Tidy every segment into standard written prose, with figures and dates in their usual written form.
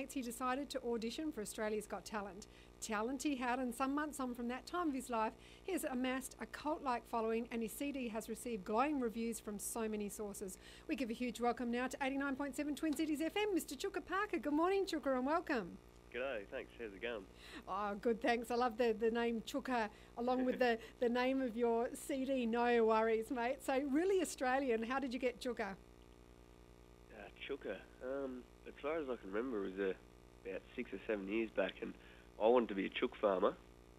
mates, he decided to audition for Australia's Got Talent. Talent he had, and some months on from that time of his life, he has amassed a cult-like following, and his CD has received glowing reviews from so many sources. We give a huge welcome now to 89.7 Twin Cities FM, Mr. Chooka Parker. Good morning, Chooka, and welcome. G'day, thanks. How's it going? Oh, good, thanks. I love the name Chooka, along with the name of your CD, No Worries, mate. So really Australian. How did you get Chooka? Chooka. As far as I can remember, it was about 6 or 7 years back, and I wanted to be a chook farmer.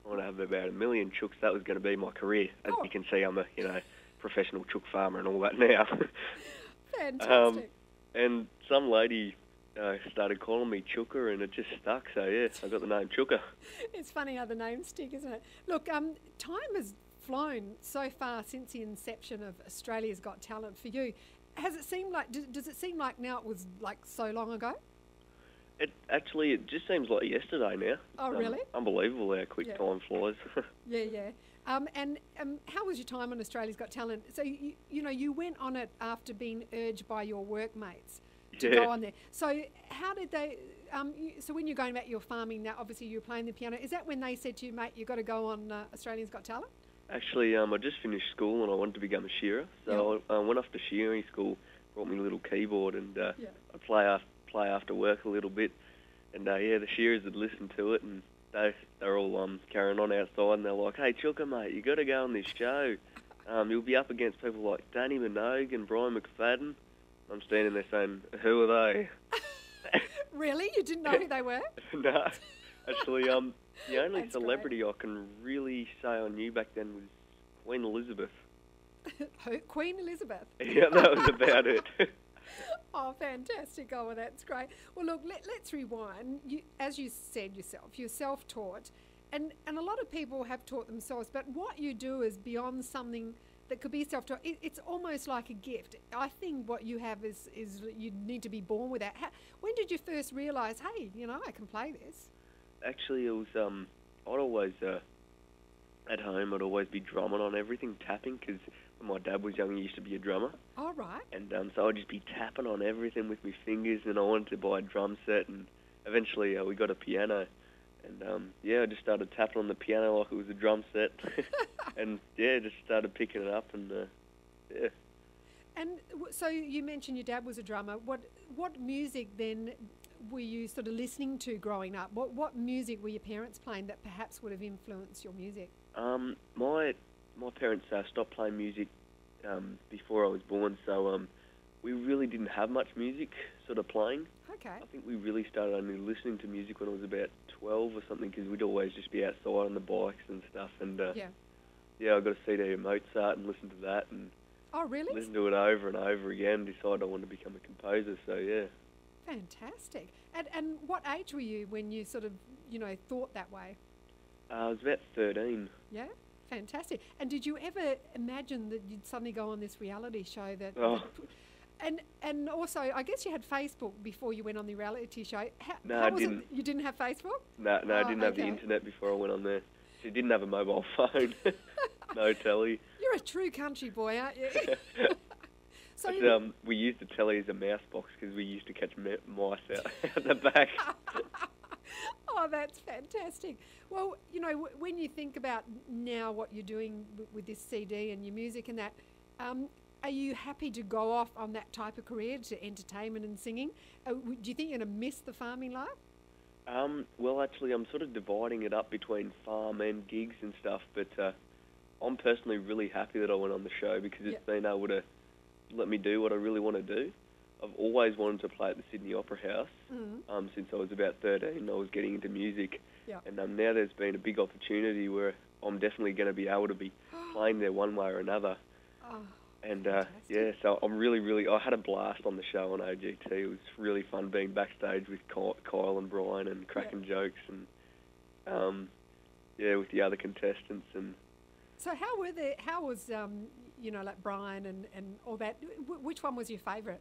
I wanted to have about 1 million chooks. That was going to be my career. As you can see, I'm a professional chook farmer and all that now. Fantastic. And some lady started calling me Chooka, and it just stuck. So yeah, I got the name Chooka. It's funny how the names stick, isn't it? Look, time has flown so far since the inception of Australia's Got Talent for you. Has it seemed like, does it seem like now it was like so long ago? It just seems like yesterday now. Oh, really? Unbelievable how quick time flies. Yeah. And how was your time on Australia's Got Talent? So, you went on it after being urged by your workmates to go on there. So how did they, so when you're going about your farming now, obviously you're playing the piano, is that when they said to you, mate, you've got to go on Australia's Got Talent? Actually, I just finished school and I wanted to become a shearer, so I went off to shearing school, brought me a little keyboard, and I play after work a little bit. And the shearers had listened to it, and they're all carrying on outside, and they're like, "Hey, Chooka, mate, you got to go on this show. You'll be up against people like Danny Minogue and Brian McFadden." I'm standing there saying, "Who are they?" Really? You didn't know who they were? No, actually, the only celebrity I can really say I knew back then was Queen Elizabeth. Who? Queen Elizabeth? Yeah, that was about it. Oh, fantastic. Oh, well, that's great. Well, look, let's rewind. As you said yourself, you're self-taught, and a lot of people have taught themselves, but what you do is beyond something that could be self-taught. It's almost like a gift. I think what you have is you need to be born with that. When did you first realise, hey, I can play this? Actually, it was, I'd always, at home, I'd always be drumming on everything, tapping, because when my dad was young, he used to be a drummer. Oh, right. And so I'd just be tapping on everything with my fingers, and I wanted to buy a drum set, and eventually we got a piano. And, I just started tapping on the piano like it was a drum set. And, just started picking it up, and, And so you mentioned your dad was a drummer. What music then were you sort of listening to growing up? What music were your parents playing that perhaps would have influenced your music? My parents stopped playing music before I was born, so we really didn't have much music sort of playing. Okay. I think we really started only listening to music when I was about 12 or something, because we'd always just be outside on the bikes and stuff. And I got a CD of Mozart and listened to that, and oh, really? Listened to it over and over again. Decided I wanted to become a composer. So yeah. Fantastic. And what age were you when you sort of thought that way? I was about 13. Yeah. Fantastic. And did you ever imagine that you'd suddenly go on this reality show that... And also, I guess you had Facebook before you went on the reality show. No, I didn't. You didn't have Facebook? No, I didn't have the internet before I went on there. She didn't have a mobile phone. No telly. You're a true country boy, aren't you? So we used the telly as a mouse box because we used to catch mice out the back. Oh, that's fantastic. Well, when you think about now what you're doing with this CD and your music and that, are you happy to go off on that type of career to entertainment and singing? Do you think you're going to miss the farming life? Well, actually, I'm sort of dividing it up between farm and gigs and stuff, but I'm personally really happy that I went on the show because it's been able to let me do what I really want to do. I've always wanted to play at the Sydney Opera House since I was about 13. I was getting into music, and now there's been a big opportunity where I'm definitely going to be able to be playing there one way or another. Oh, and so I'm really, I had a blast on the show on AGT. It was really fun being backstage with Kyle and Brian and cracking jokes and with the other contestants. And so how was like Brian and all that? Which one was your favourite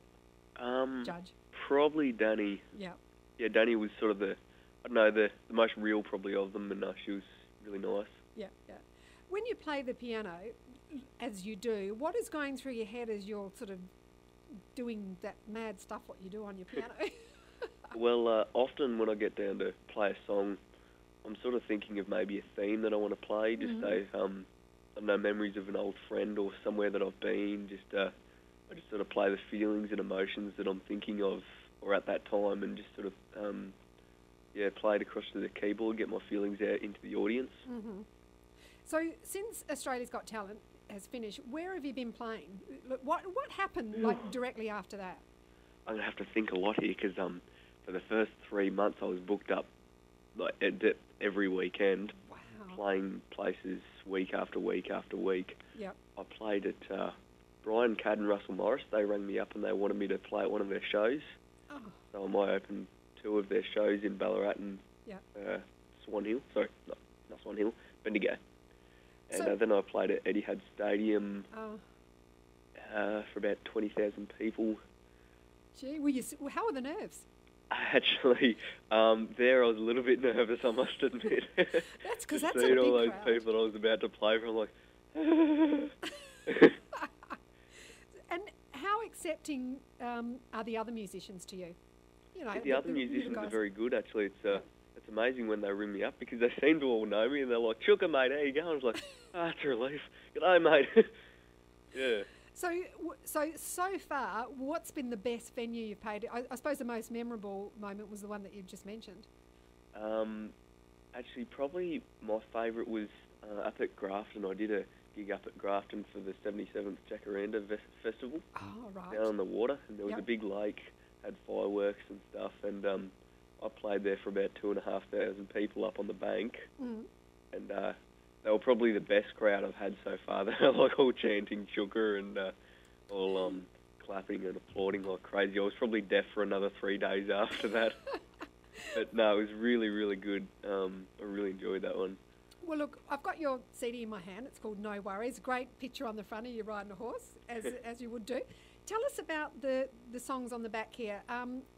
judge? Probably Danny. Yeah. Yeah, Danny was sort of the most real probably of them, and she was really nice. Yeah. When you play the piano, as you do, what is going through your head as you're sort of doing that mad stuff what you do on your piano? Well, often when I get down to play a song, I'm sort of thinking of maybe a theme that I want to play. Just say, I don't know, memories of an old friend or somewhere that I've been. I just sort of play the feelings and emotions that I'm thinking of, or at that time, and just sort of, play it across to the keyboard, get my feelings out into the audience. Mm-hmm. So, since Australia's Got Talent has finished, where have you been playing? Look, what happened like directly after that? I'm gonna have to think a lot here because for the first 3 months I was booked up like every weekend, playing places week after week after week. Yep. I played at Brian Cadd and Russell Morris. They rang me up and they wanted me to play at one of their shows. Oh. So I might open 2 of their shows in Ballarat and Swan Hill. Sorry, not Swan Hill, Bendigo. And then I played at Etihad Stadium for about 20,000 people. Gee, how were the nerves? Actually, there I was a little bit nervous, I must admit. That's because that's a big seeing all those crowd. people that I was about to play for, I'm like... And how accepting are the other musicians to you? You know, the other musicians are very good, actually. It's amazing when they ring me up because they seem to all know me and they're like, Chooka, mate, how you going? I was like, it's a relief. G'day, mate. Yeah. So far, what's been the best venue you've played? I suppose the most memorable moment was the one that you've just mentioned. Actually, probably my favourite was up at Grafton. I did a gig up at Grafton for the 77th Jacaranda Festival. Oh, right. Down on the water, and there was a big lake, had fireworks and stuff, and I played there for about 2,500 people up on the bank, and they were probably the best crowd I've had so far. They were like all chanting Chooka and all clapping and applauding like crazy. I was probably deaf for another 3 days after that. But no, it was really, really good. I really enjoyed that one. Well, look, I've got your CD in my hand. It's called No Worries. Great picture on the front of you riding a horse, as you would do. Tell us about the songs on the back here.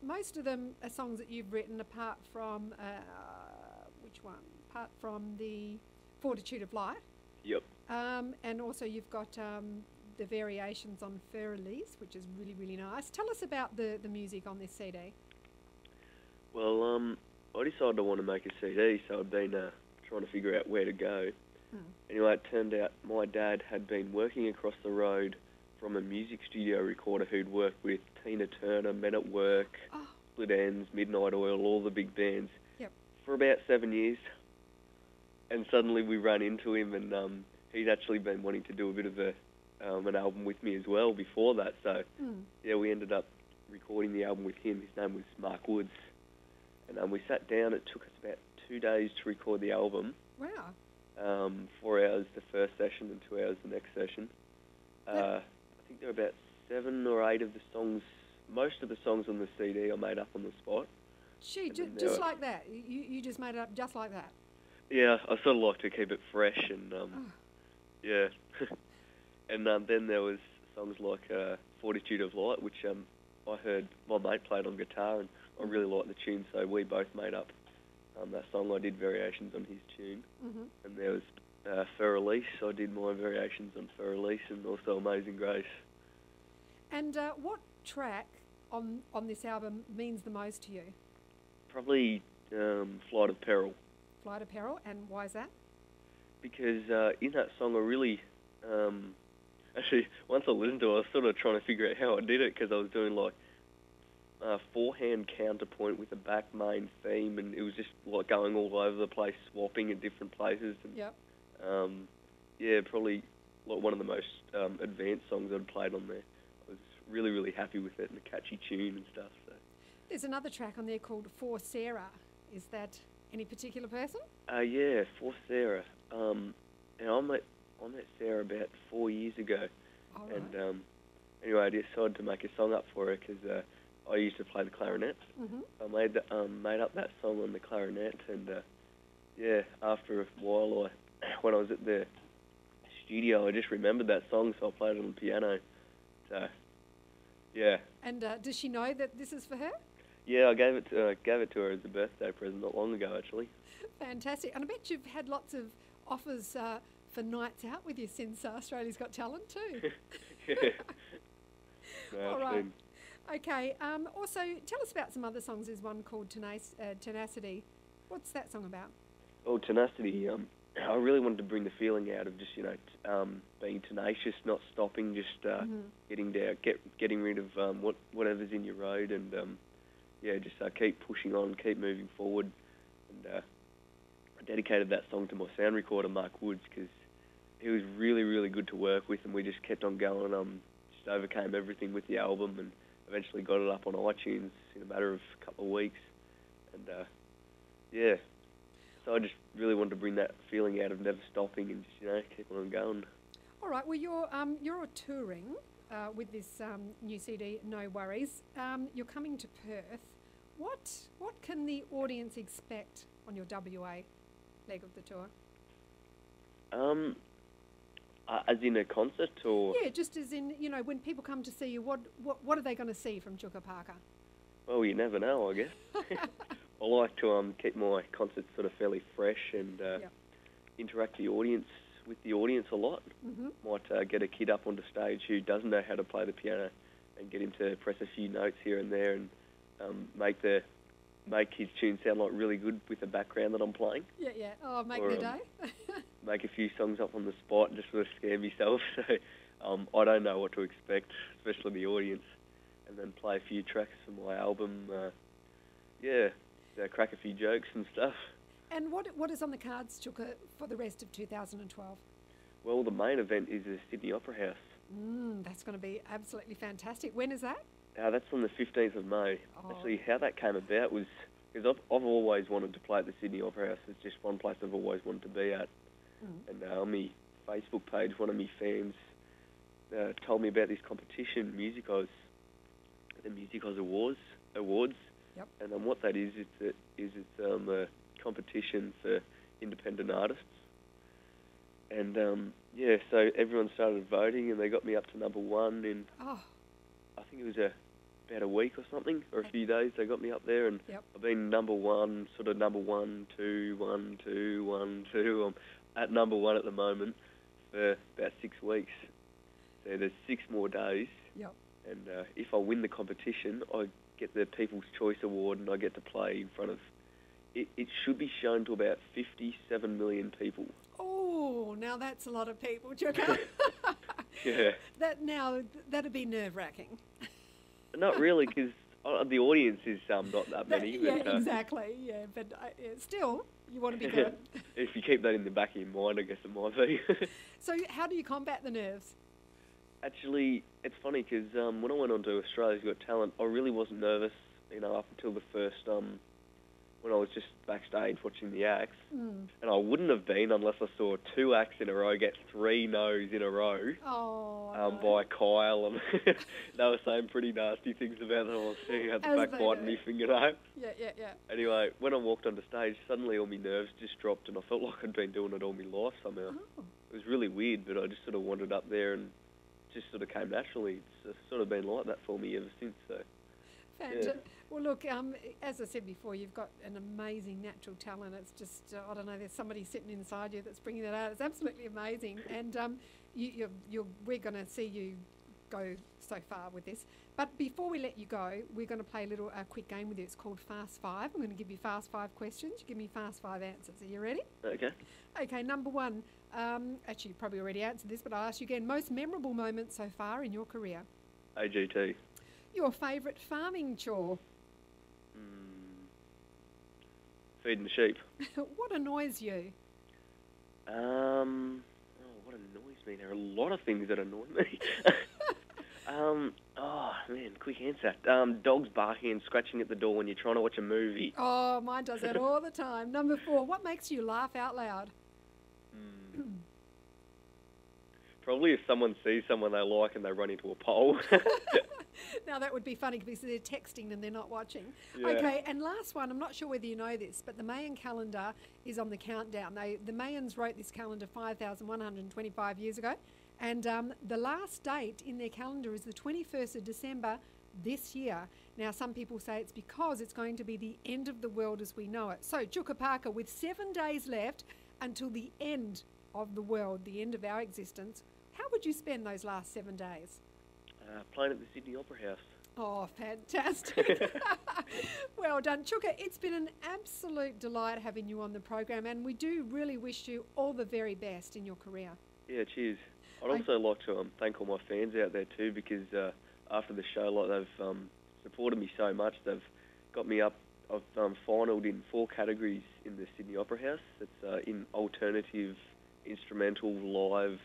Most of them are songs that you've written apart from, which one? Apart from the Fortitude of Life. Yep. And also you've got the variations on Fer-Elise, which is really, really nice. Tell us about the music on this CD. Well, I decided I want to make a CD, so I've been trying to figure out where to go. Anyway, it turned out my dad had been working across the road from a music studio recorder who'd worked with Tina Turner, Men at Work, Split Ends, Midnight Oil, all the big bands, for about 7 years. And suddenly we ran into him, and he'd actually been wanting to do a bit of an album with me as well before that. So, we ended up recording the album with him. His name was Mark Woods. And we sat down. It took us about 2 days to record the album. Wow. 4 hours the first session and 2 hours the next session. I think there were about 7 or 8 of the songs. Most of the songs on the CD I made up on the spot. Gee, just like that? You just made it up just like that? Yeah, I sort of like to keep it fresh and, yeah. And then there was songs like Fortitude of Light, which I heard my mate played on guitar, and I really liked the tune, so we both made up that song. I did variations on his tune. And there was Fer-Elise. I did my variations on Fer-Elise, and also Amazing Grace. And what track on this album means the most to you? Probably Flight of Peril. Flight of Peril, and why is that? Because in that song I really... actually, once I listened to it, I was sort of trying to figure out how I did it, because I was doing like forehand counterpoint with a back main theme, and it was just like going all over the place, swapping at different places. And, probably like one of the most advanced songs I'd played on there. I was really, really happy with it, and a catchy tune and stuff. So. There's another track on there called For Sarah. Is that any particular person? Yeah, For Sarah. And I met Sarah about 4 years ago. All right. And anyway, I decided to make a song up for her because I used to play the clarinet. I made up that song on the clarinet, and after a while, when I was at the studio, I just remembered that song, so I played it on the piano. So, yeah. And does she know that this is for her? Yeah, I gave it to her as a birthday present not long ago, actually. Fantastic. And I bet you've had lots of offers for nights out with you since Australia's Got Talent too. Yeah. No, all right. Okay. Also, tell us about some other songs. There's one called Tenacity. What's that song about? Oh, Tenacity. I really wanted to bring the feeling out of just, being tenacious, not stopping, just getting down, getting rid of whatever's in your road, and just keep pushing on, keep moving forward. And I dedicated that song to my sound recorder, Mark Woods, because he was really, really good to work with, and we just kept on going. Just overcame everything with the album, and eventually got it up on iTunes in a matter of a couple of weeks. And so I just really wanted to bring that feeling out of never stopping and just keep on going. All right. Well, you're touring with this new CD, No Worries. You're coming to Perth. What can the audience expect on your WA leg of the tour? As in a concert, or? Yeah, just as in, when people come to see you, what are they going to see from Chooka Parker? Well, you never know, I guess. I like to keep my concerts sort of fairly fresh and interact with the audience a lot. Mm-hmm. Might get a kid up onto stage who doesn't know how to play the piano and get him to press a few notes here and there and make his tune sound like really good with the background that I'm playing. Yeah, yeah. Oh, make their day. Make a few songs up on the spot and just sort of scare myself. So I don't know what to expect, especially the audience. And then play a few tracks for my album. Crack a few jokes and stuff. And what is on the cards, Chooka, for the rest of 2012? Well, the main event is the Sydney Opera House. That's going to be absolutely fantastic. When is that? That's on the 15th of May. Oh. Actually, how that came about was because I've always wanted to play at the Sydney Opera House. It's just one place I've always wanted to be at. And on my Facebook page, one of my fans told me about this competition, the Music Oz Awards. Yep. And what that is, it's a competition for independent artists. And so everyone started voting, and they got me up to number one in. I think it was about a week or something, or a few days. They got me up there, and I've been number one, number 1, 2, 1, 2, 1, 2. I'm at number one at the moment for about 6 weeks. So there's 6 more days. Yep. And if I win the competition, I get the People's Choice Award, and I get to play in front of. It should be shown to about 57 million people. Oh, now that's a lot of people, Chooka. Yeah. That'd be nerve-wracking. Not really, because the audience is not that many. Exactly. Yeah, but still, you want to be good. If you keep that in the back of your mind, I guess it might be. So, how do you combat the nerves? Actually, it's funny because when I went on to Australia's Got Talent, I really wasn't nervous, up until the first, when I was just backstage watching the acts. And I wouldn't have been unless I saw 2 acts in a row get 3 no's in a row by Kyle, and they were saying pretty nasty things about them. I was seeing at the back biting me fingernail. Yeah. Anyway, when I walked onto stage, suddenly all my nerves just dropped, and I felt like I'd been doing it all my life somehow. Oh. It was really weird, but I just sort of wandered up there and just sort of came naturally. It's sort of been like that for me ever since. So, Well, look, as I said before, you've got an amazing natural talent. It's just, I don't know, there's somebody sitting inside you that's bringing that out. It's absolutely amazing. And we're going to see you go so far with this. But before we let you go, we're going to play a quick game with you. It's called Fast 5. I'm going to give you Fast 5 questions. You give me Fast 5 answers. Are you ready? Okay. Okay, number 1. Actually, you probably already answered this, but I'll ask you again. Most memorable moment so far in your career? AGT. Your favourite farming chore? Feeding the sheep. What annoys you? What annoys me? There are a lot of things that annoy me. Quick answer. Dogs barking and scratching at the door when you're trying to watch a movie. Oh, mine does that all the time. Number 4, what makes you laugh out loud? Probably if someone sees someone they like and they run into a pole. Now, that would be funny because they're texting and they're not watching. Yeah. Okay, and last one, I'm not sure whether you know this, but the Mayan calendar is on the countdown. The Mayans wrote this calendar 5,125 years ago, and the last date in their calendar is the 21st of December this year. Now, some people say it's because it's going to be the end of the world as we know it. So, Chooka Parker, with 7 days left until the end of the world, the end of our existence, how would you spend those last 7 days? Playing at the Sydney Opera House. Oh, fantastic. Well done. Chooka, it's been an absolute delight having you on the program, and we do really wish you all the very best in your career. Yeah, cheers. I'd also like to thank all my fans out there too, because after the show, like they've supported me so much. They've got me up. I've finalled in 4 categories in the Sydney Opera House. It's in alternative, instrumental, live,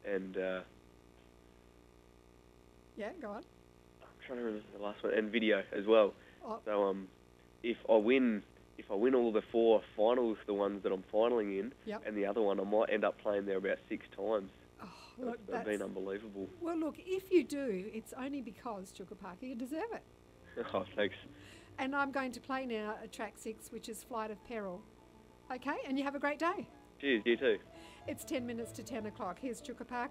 and Yeah, go on. I'm trying to remember the last one, and video as well. Oh. So if I win all the 4 finals, the ones that I'm finaling in, Yep. and the other one, I might end up playing there about 6 times. Oh, look, That's been unbelievable. Well, look, if you do, it's only because, Chooka Parker, you deserve it. Oh, thanks. And I'm going to play now at track 6, which is Flight of Peril. Okay, and you have a great day. Cheers, you too. It's 10 minutes to 10 o'clock. Here's Chooka Parker.